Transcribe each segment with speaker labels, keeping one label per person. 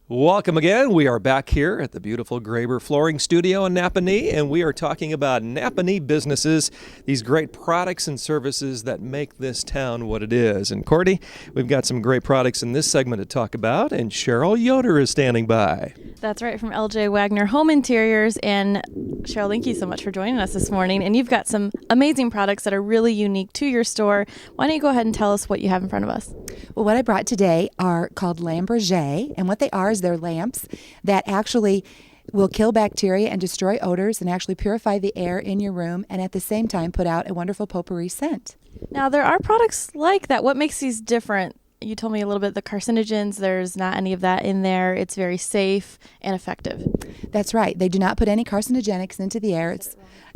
Speaker 1: Welcome again. We are back here at the beautiful Graber Flooring Studio in Napanee, and we are talking about Napanee businesses, these great products and services that make this town what it is. And Courtney, we've got some great products in this segment to talk about, and Cheryl Yoder is standing by.
Speaker 2: That's right, from LJ Wagner Home Interiors. And Cheryl, thank you so much for joining us this morning. And you've got some amazing products that are really unique to your store. Why don't you go ahead and tell us what you have in front of us?
Speaker 3: Well, what I brought today are called Lamberger, and what they are is they're lamps that actually will kill bacteria and destroy odors and actually purify the air in your room, and at the same time put out a wonderful potpourri scent.
Speaker 2: Now, there are products like that. What makes these different? You told me a little bit the carcinogens. There's not any of that in there. It's very safe and effective.
Speaker 3: That's right. They do not put any carcinogenics into the air.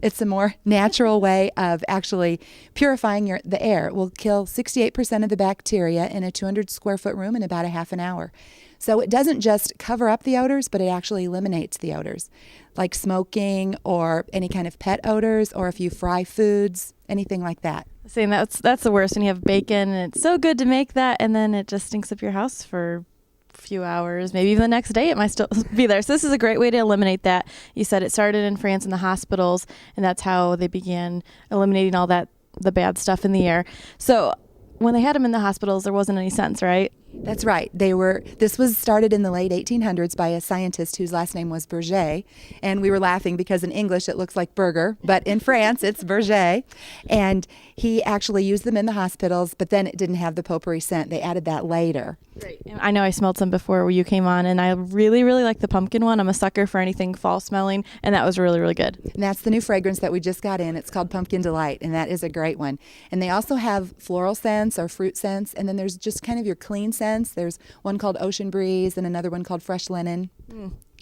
Speaker 3: It's a more natural way of actually purifying the air. It will kill 68% of the bacteria in a 200 square foot room in about a half an hour. So it doesn't just cover up the odors, but it actually eliminates the odors, like smoking or any kind of pet odors, or if you fry foods, anything like that.
Speaker 2: Saying that's the worst when you have bacon and it's so good to make that, and then it just stinks up your house for a few hours, maybe even the next day it might still be there. So this is a great way to eliminate that. You said it started in France in the hospitals, and that's how they began eliminating all that, the bad stuff in the air. So when they had them in the hospitals, there wasn't any sense, right?
Speaker 3: That's right. This was started in the late 1800s by a scientist whose last name was Berger, and we were laughing because in English it looks like burger, but in France it's Berger, and he actually used them in the hospitals, but then it didn't have the potpourri scent. They added that later.
Speaker 2: Great. I know I smelled some before you came on, and I really, really like the pumpkin one. I'm a sucker for anything fall smelling, and that was really, really good.
Speaker 3: And that's the new fragrance that we just got in. It's called Pumpkin Delight, and that is a great one. And they also have floral scents or fruit scents, and then there's just kind of your clean scents. There's one called Ocean Breeze and another one called Fresh Linen.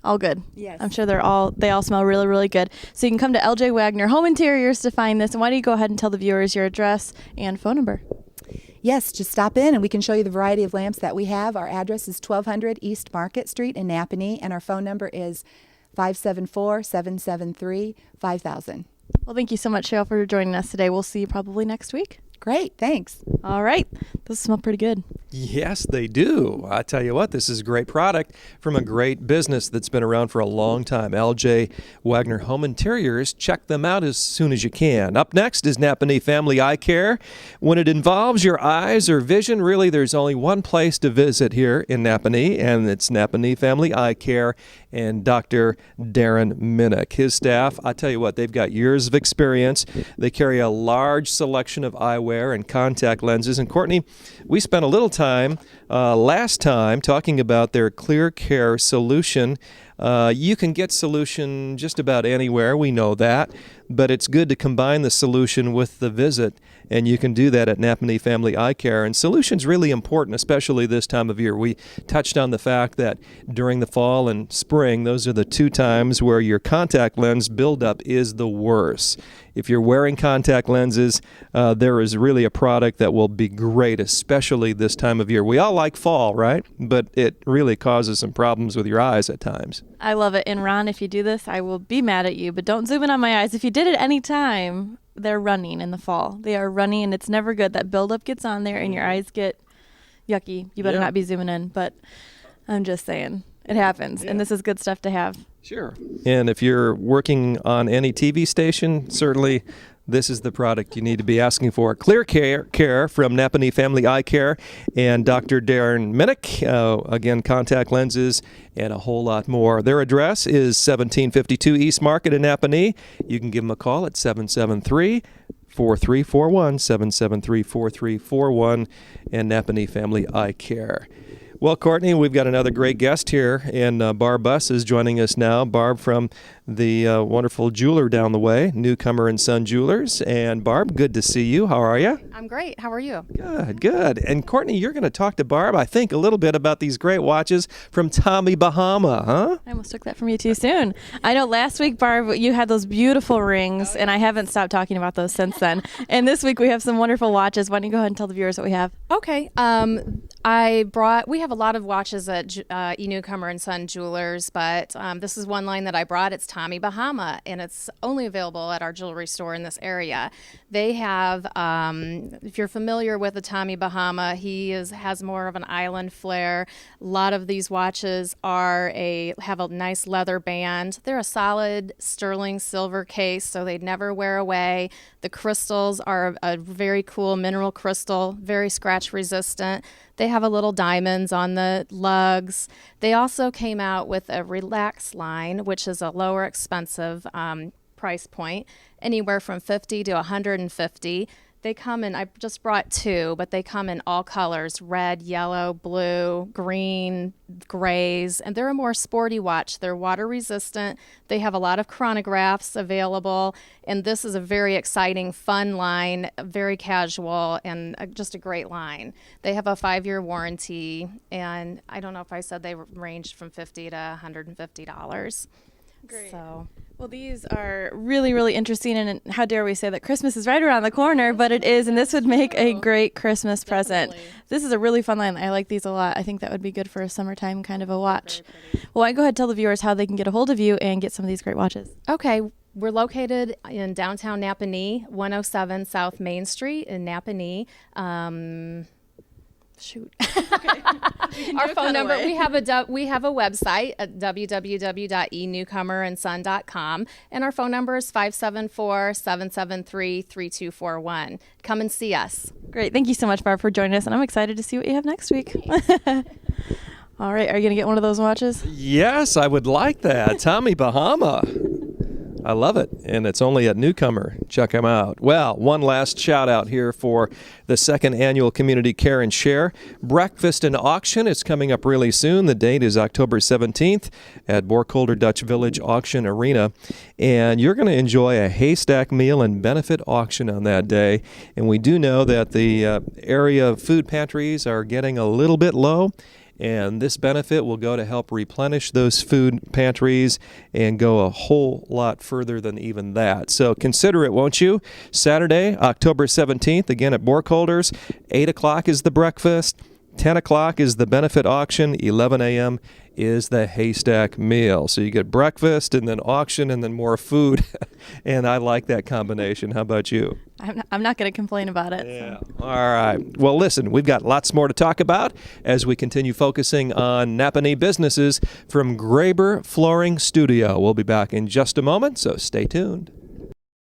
Speaker 2: All good.
Speaker 3: Yes.
Speaker 2: I'm sure they all smell really, really good. So you can come to LJ Wagner Home Interiors to find this. And why don't you go ahead and tell the viewers your address and phone number?
Speaker 3: Yes, just stop in and we can show you the variety of lamps that we have. Our address is 1200 East Market Street in Napanee, and our phone number is 574-773-5000.
Speaker 2: Well, thank you so much, Cheryl, for joining us today. We'll see you probably next week.
Speaker 3: Great, thanks.
Speaker 2: All right. Those smell pretty good.
Speaker 1: Yes, they do. I tell you what, this is a great product from a great business that's been around for a long time, LJ Wagner Home Interiors. Check them out as soon as you can. Up next is Napanee Family Eye Care. When it involves your eyes or vision, really there's only one place to visit here in Napanee, and it's Napanee Family Eye Care and Dr. Darren Minnick. His staff, I tell you what, they've got years of experience. They carry a large selection of eyewear and contact lenses. And Courtney, we spent a little time last time talking about their Clear Care solution. You can get solution just about anywhere, we know that, but it's good to combine the solution with the visit, and you can do that at Napanee Family Eye Care. And solution's really important, especially this time of year. We touched on the fact that during the fall and spring, those are the two times where your contact lens buildup is the worst. If you're wearing contact lenses, there is really a product that will be great, especially this time of year. We all like fall, right? But it really causes some problems with your eyes at times.
Speaker 2: I love it. And Ron, if you do this, I will be mad at you, but don't zoom in on my eyes. If you did it any time, they're running in the fall. They are running, and it's never good. That buildup gets on there, and your eyes get yucky. You better not be zooming in, but I'm just saying. It happens, and this is good stuff to have.
Speaker 1: Sure. And if you're working on any TV station, certainly this is the product you need to be asking for. Clear Care from Napanee Family Eye Care and Dr. Darren Minnick. Again, contact lenses and a whole lot more. Their address is 1752 East Market in Napanee. You can give them a call at 773-4341, 773-4341, and Napanee Family Eye Care. Well, Courtney, we've got another great guest here, and Barb Buss is joining us now. Barb from the wonderful jeweler down the way, Newcomer & Son Jewelers. And Barb, good to see you. How are you?
Speaker 4: I'm great. How are you?
Speaker 1: Good, good. And Courtney, you're going to talk to Barb, I think, a little bit about these great watches from Tommy Bahama, huh?
Speaker 2: I almost took that from you too soon. I know last week, Barb, you had those beautiful rings, and I haven't stopped talking about those since then. And this week we have some wonderful watches. Why don't you go ahead and tell the viewers what we have?
Speaker 4: Okay. We have a lot of watches at Newcomer and Son Jewelers, but this is one line that I brought. It's Tommy Bahama, and it's only available at our jewelry store in this area. They have, if you're familiar with the Tommy Bahama, has more of an island flair. A lot of these watches have a nice leather band. They're a solid sterling silver case, so they'd never wear away. The crystals are a very cool mineral crystal, very scratch resistant. They have a little diamonds on the lugs. They also came out with a Relax line, which is a lower expensive price point, anywhere from $50 to $150. They come in, I just brought two, but they come in all colors: red, yellow, blue, green, grays, and they're a more sporty watch. They're water resistant. They have a lot of chronographs available, and this is a very exciting, fun line, very casual, and just a great line. They have a 5-year warranty, and I don't know if I said they ranged from $50 to $150.
Speaker 2: Great.
Speaker 4: So.
Speaker 2: Well, these are really, really interesting, and how dare we say that Christmas is right around the corner, but it is, and this would make a great Christmas present. This is a really fun line. I like these a lot. I think that would be good for a summertime kind of a watch. Well, I go ahead and tell the viewers how they can get a hold of you and get some of these great watches.
Speaker 4: Okay. We're located in downtown Napanee, 107 South Main Street in Napanee. Our phone number, we have a website at www.enewcomerandson.com, and our phone number is 574-773-3241. Come and see us.
Speaker 2: Great. Thank you so much, Barb, for joining us, and I'm excited to see what you have next week. All right. Are you going to get one of those watches?
Speaker 1: Yes, I would like that. Tommy Bahama. I love it, and it's only at Newcomer. Check them out. Well, one last shout out here for the second annual Community Care and Share Breakfast and Auction. It's coming up really soon. The date is October 17th at Borkholder Dutch Village Auction Arena, and you're going to enjoy a haystack meal and benefit auction on that day. And we do know that the area food pantries are getting a little bit low, and this benefit will go to help replenish those food pantries and go a whole lot further than even that. So consider it, won't you? Saturday, October 17th, again at Borkholders. 8 o'clock is the breakfast. 10 o'clock is the benefit auction. 11 a.m. is the haystack meal. So you get breakfast and then auction and then more food. And I like that combination. How about you?
Speaker 2: I'm not going to complain about it.
Speaker 1: Yeah. So. All right. Well, listen, we've got lots more to talk about as we continue focusing on Napanee businesses from Graber Flooring Studio. We'll be back in just a moment, so stay tuned.